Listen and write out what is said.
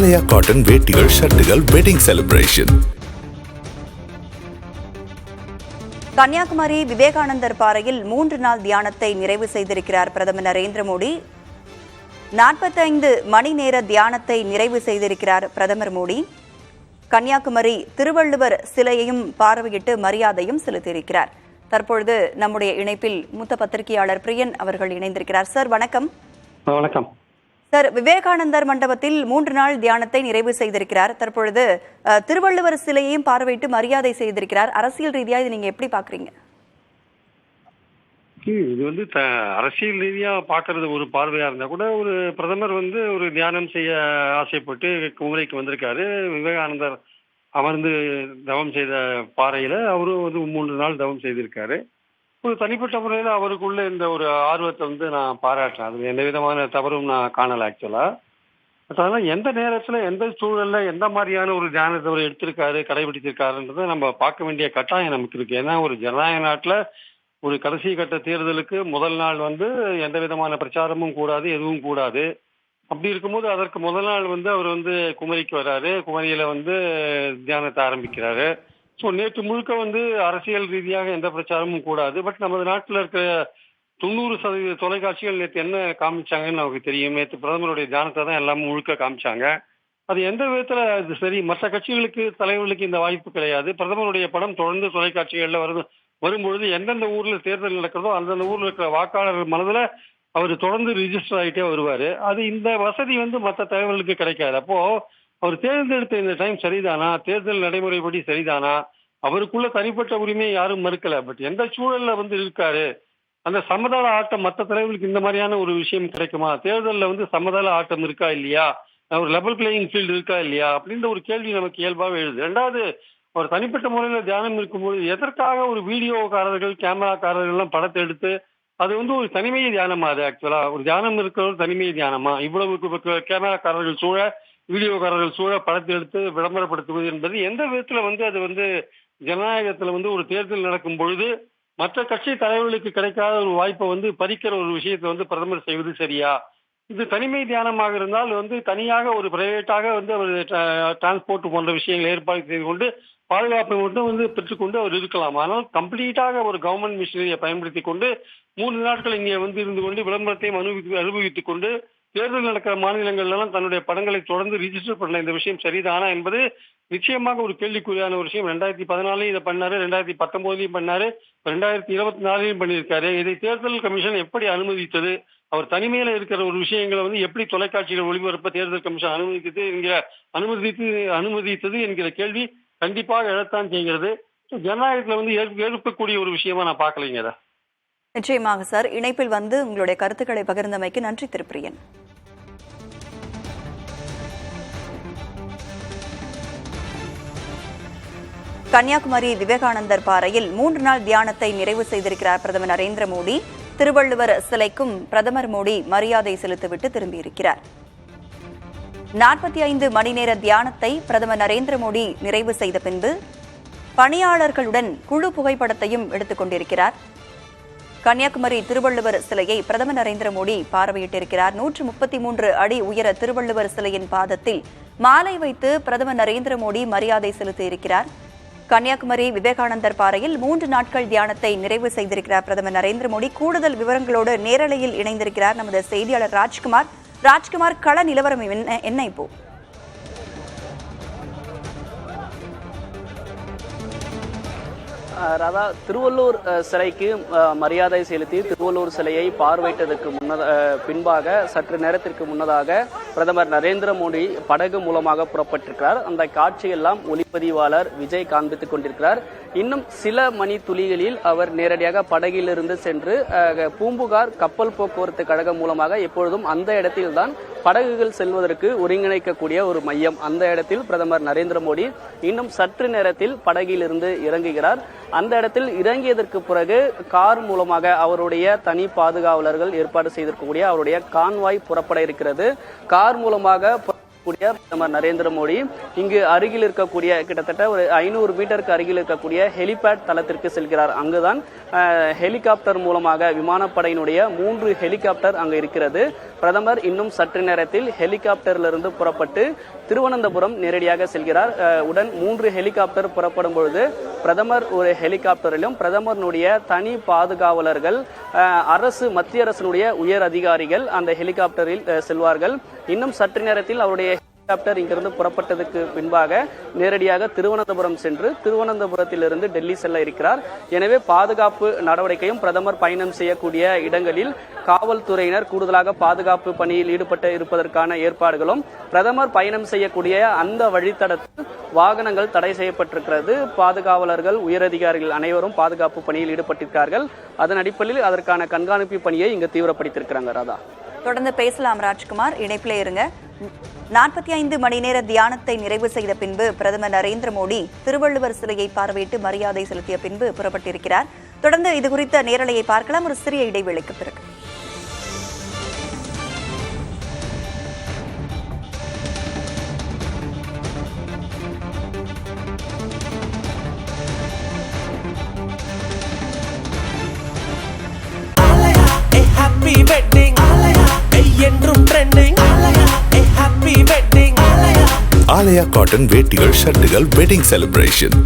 Himalaya cotton வேட்டிகள், ஷர்ட்டுகள், wedding celebration. Kanyakumari விவேகானந்தர் பாறையில் 3 நாள் தியானத்தை நிறைவு செய்திருக்கிறார் பிரதமர் நரேந்திர மோடி. 45 மணி நேர தியானத்தை நிறைவு செய்திருக்கிறார் பிரதமர் மோடி. கன்னியாகுமரி திருவள்ளுவர் சிலையையும் பார்வையிட்டு மரியாதையும் செலுத்தியிருக்கிறார். தற்பொழுது நம்முடைய இணைப்பில் மூத்த பத்திரிகையாளர் பிரியன் அவர்கள் இணைந்திருக்கிறார். சார் வணக்கம். வணக்கம் சார், விவேகானந்தர் மண்டபத்தில் 3 நாள் தியானத்தை நிறைவு செய்திருக்கிறார். தற்பொழுது திருவள்ளுவர் சிலையையும் பார்வையிட்டு மரியாதை செய்திருக்கிறார். அரசியல் ரீதியா இது நீங்க எப்படி பாக்குறீங்க? இது அரசியல் ரீதியா பாக்குறது ஒரு பார்வையா இருந்தா கூட, ஒரு பிரதமர் ஒரு தியானம் செய்ய ஆசைப்பட்டு குமரிக்கு வந்திருக்காரு. விவேகானந்தர் அமர்ந்து தவம் செய்த பாறையில அவரும் 3 நாள் தவம் செய்திருக்காரு. ஒரு தனிப்பட்ட முறையில் அவருக்குள்ள இந்த ஒரு ஆர்வத்தை நான் பாராட்டுறேன். அது எந்த விதமான தவறும் நான் காணல ஆக்சுவலா. அதனால எந்த நேரத்துல, எந்த சூழல்ல, எந்த மாதிரியான ஒரு தியானத்தை அவர் எடுத்திருக்காரு, கடைபிடித்திருக்காருன்றதை நம்ம பார்க்க வேண்டிய கட்டாயம் நமக்கு இருக்கு. ஏன்னா ஒரு ஜனநாயக நாட்டுல ஒரு கடைசி கட்ட தேர்தலுக்கு முதல் நாள் எந்த விதமான பிரச்சாரமும் கூடாது, எதுவும் கூடாது. அப்படி இருக்கும்போது அதற்கு முதல் நாள் அவர் குமரிக்கு வர்றாரு. குமரியில தியானத்தை ஆரம்பிக்கிறாரு. ஸோ நேற்று முழுக்க அரசியல் ரீதியாக எந்த பிரச்சாரமும் கூடாது. பட் நமது நாட்டில் இருக்கிற 90% தொலைக்காட்சிகள் நேற்று என்ன காமிச்சாங்கன்னு நமக்கு தெரியும். நேற்று பிரதமருடைய தியானத்தை தான் எல்லாமே முழுக்க காமிச்சாங்க. அது எந்த விதத்தில் அது சரி? மற்ற கட்சிகளுக்கு, தலைவர்களுக்கு இந்த வாய்ப்பு கிடையாது. பிரதமருடைய படம் தொடர்ந்து தொலைக்காட்சிகளில் வரும்பொழுது எந்தெந்த ஊர்ல தேர்தல் நடக்கிறதோ அந்தந்த ஊர்ல இருக்கிற வாக்காளர் மனதில் அவர் தொடர்ந்து ரிஜிஸ்டர் ஆகிட்டே வருவார். அது இந்த வசதி மற்ற தலைவர்களுக்கு கிடைக்காது. அப்போ அவர் தேர்ந்தெடுத்த இந்த டைம் சரிதானா? தேர்தல் நடைமுறைப்படி சரிதானா? அவருக்குள்ள தனிப்பட்ட உரிமையை யாரும் மறுக்கல. பட் எந்த சூழல்ல இருக்காரு, அந்த சமதள ஆட்டம் மற்ற தலைவர்களுக்கு இந்த மாதிரியான ஒரு விஷயம் கிடைக்குமா? தேர்தலில் சமதள ஆட்டம் இருக்கா இல்லையா, ஒரு லெவல் பிளேயிங் ஃபீல்டு இருக்கா இல்லையா அப்படின்ற ஒரு கேள்வி நமக்கு இயல்பாக எழுது. ரெண்டாவது, ஒரு தனிப்பட்ட முறையில் தியானம் இருக்கும்போது எதற்காக ஒரு வீடியோக்காரர்கள், கேமராக்காரர்கள்லாம் படத்தை எடுத்து அது ஒரு தனிமை தியானமா? அது ஆக்சுவலா ஒரு தியானம் இருக்கிற ஒரு தனிமை தியானமா? இவ்வளவு கேமராக்காரர்கள் சூழ, வீடியோக்காரர்கள் சூழ படத்தை எடுத்து விளம்பரப்படுத்துவது என்பது எந்த விதத்துல அது ஜனநாயகத்துல ஒரு தேர்தல் நடக்கும் பொழுது மற்ற கட்சி தலைவர்களுக்கு கிடைக்காத ஒரு வாய்ப்பை பறிக்கிற ஒரு விஷயத்தை பிரதமர் செய்வது சரியா? இது தனிமை தியானமாக இருந்தால் தனியாக ஒரு பிரைவேட்டாக அவர் டிரான்ஸ்போர்ட் போன்ற விஷயங்களை ஏற்பாடு செய்து கொண்டு பாதுகாப்பை மட்டும் பெற்றுக்கொண்டு அவர் இருக்கலாம். ஆனால் கம்ப்ளீட்டாக ஒரு கவர்மெண்ட் மிஷினரியை பயன்படுத்தி கொண்டு 3 நாட்கள் இங்கே இருந்து கொண்டு விளம்பரத்தையும் அனுபவித்துக் கொண்டு தேர்தல் நடக்கிற மாநிலங்கள்லாம் தன்னுடைய படங்களை தொடர்ந்து ரிஜிஸ்டர் பண்ணல. இந்த விஷயம் சரிதானா என்பது நிச்சயமாக ஒரு கேள்விக்குறியான ஒரு விஷயம். 2014 இதை பண்ணாரு, 2019 பண்ணாரு, 2024 பண்ணியிருக்காரு. இதை தேர்தல் கமிஷன் எப்படி அனுமதித்தது? அவர் தனிமையில இருக்கிற ஒரு விஷயங்களை எப்படி தொலைக்காட்சிகள் ஒளிபரப்ப தேர்தல் கமிஷன் அனுமதித்தது என்கிற கேள்வி கண்டிப்பாக எழத்தான் செய்கிறது. ஜனநாயகத்துல எழுப்பக்கூடிய ஒரு விஷயமா நான் பார்க்கலைங்க இதை. நிச்சயமாக சார். இணைப்பில் உங்களுடைய கருத்துக்களை பகிர்ந்தமைக்கு நன்றி திருப்பிரியன். கன்னியாகுமரி விவேகானந்தர் பாறையில் 3 நாள் தியானத்தை நிறைவு செய்திருக்கிறார் பிரதமர் நரேந்திர மோடி. திருவள்ளுவர் சிலைக்கும் பிரதமர் மோடி மரியாதை செலுத்திவிட்டு திரும்பியிருக்கிறார். 45 மணி நேர தியானத்தை பிரதமர் நரேந்திர மோடி நிறைவு செய்த பின்பு பணியாளர்களுடன் குழு புகைப்படத்தையும் எடுத்துக் கொண்டிருக்கிறார். கன்னியாகுமரி திருவள்ளுவர் சிலையை பிரதமர் நரேந்திர மோடி பார்வையிட்டிருக்கிறார். 133 அடி உயர திருவள்ளுவர் சிலையின் பாதத்தில் மாலை வைத்து பிரதமர் நரேந்திர மோடி மரியாதை செலுத்தியிருக்கிறார். கன்னியாகுமரி விவேகானந்தர் பாறையில் 3 நாட்கள் தியானத்தை நிறைவு செய்திருக்கிறார் பிரதமர் நரேந்திர மோடி. கூடுதல் விவரங்களோடு நேரலையில் இணைந்திருக்கிறார் நமது செய்தியாளர் ராஜ்குமார். கள நிலவரம் என்ன இப்போ? ராதா, திருவள்ளூர் சிலைக்கு மரியாதை செலுத்தி திருவள்ளூர் சிலையை பார்வையிட்டதற்கு பின்பாக சற்று நேரத்திற்கு முன்னதாக பிரதமர் நரேந்திர மோடி படகு மூலமாக புறப்பட்டிருக்கிறார். அந்த காட்சியெல்லாம் ஒளிப்பதிவாளர் விஜய் காண்பித்துக் கொண்டிருக்கிறார். இன்னும் சில மணி துளிகளில் அவர் நேரடியாக படகிலிருந்து சென்று பூம்புகார் கப்பல் போக்குவரத்து கழகம் மூலமாக எப்பொழுதும் அந்த இடத்தில்தான் படகுகள் செல்வதற்கு ஒருங்கிணைக்கக்கூடிய ஒரு மையம், அந்த இடத்தில் பிரதமர் நரேந்திர மோடி இன்னும் சற்று நேரத்தில் படகிலிருந்து இறங்குகிறார். அந்த இடத்தில் இறங்கியதற்கு பிறகு கார் மூலமாக அவருடைய தனி பாதுகாவலர்கள் ஏற்பாடு செய்திருக்கக்கூடிய அவருடைய கான்வாய் புறப்பட இருக்கிறது. கார் மூலமாக இருக்கக்கூடிய பிரதமர் நரேந்திர மோடி இங்கு அருகில் இருக்கக்கூடிய கிட்டத்தட்ட ஒரு 500 மீட்டருக்கு அருகில் இருக்கக்கூடிய ஹெலிபேட் தளத்திற்கு செல்கிறார். அங்குதான் ஹெலிகாப்டர் மூலமாக விமானப்படையினுடைய 3 ஹெலிகாப்டர் அங்கு இருக்கிறது. பிரதமர் இன்னும் சற்று நேரத்தில் ஹெலிகாப்டரிலிருந்து புறப்பட்டு திருவனந்தபுரம் நேரடியாக செல்கிறார். உடன் 3 ஹெலிகாப்டர் புறப்படும் பொழுது பிரதமர் ஒரு ஹெலிகாப்டரிலும் பிரதமருடைய தனி பாதுகாவலர்கள் மத்திய அரசினுடைய உயர் அதிகாரிகள் அந்த ஹெலிகாப்டரில் செல்வார்கள். இன்னும் சற்று நேரத்தில் அவருடைய ஹெலிகாப்டர் இங்கிருந்து புறப்பட்டதுக்கு பின்பாக நேரடியாக திருவனந்தபுரம் சென்று திருவனந்தபுரத்திலிருந்து டெல்லி செல்ல இருக்கிறார். எனவே பாதுகாப்பு நடவடிக்கையும் பிரதமர் பயணம் செய்யக்கூடிய இடங்களில் காவல்துறையினர் கூடுதலாக பாதுகாப்பு பணியில் ஈடுபட்டு இருப்பதற்கான ஏற்பாடுகளும் பிரதமர் பயணம் செய்யக்கூடிய அந்த வழித்தடத்தில் வாகனங்கள் தடை செய்யப்பட்டிருக்கிறது. பாதுகாவலர்கள் உயரதிகாரிகள் அனைவரும் பாதுகாப்பு பணியில் ஈடுபட்டிருக்கிறார்கள். அதன் அடிப்படையில் அதற்கான கண்காணிப்பு பணியை இங்கு தீவிரப்படுத்தியிருக்கிறாங்க. ராதா, தொடர்ந்து பேசலாம். ராஜ்குமார் இணைப்பிலே இருங்க. 45 மணி நேர தியானத்தை நிறைவு செய்த பின்பு பிரதமர் நரேந்திர மோடி திருவள்ளுவர் சிலையை பார்வையிட்டு மரியாதை செலுத்திய பின்பு புறப்பட்டிருக்கிறார். தொடர்ந்து இது குறித்த நேரலையை பார்க்கலாம் ஒரு சிறிய இடைவேளைக்கு பிறகு. Happy wedding Alaya என்றும் trending Alaya happy wedding Alaya Alaya cotton வேட்டிகள் ஷர்ட்டுகள் வெட்டிங் செலிப்ரேஷன்.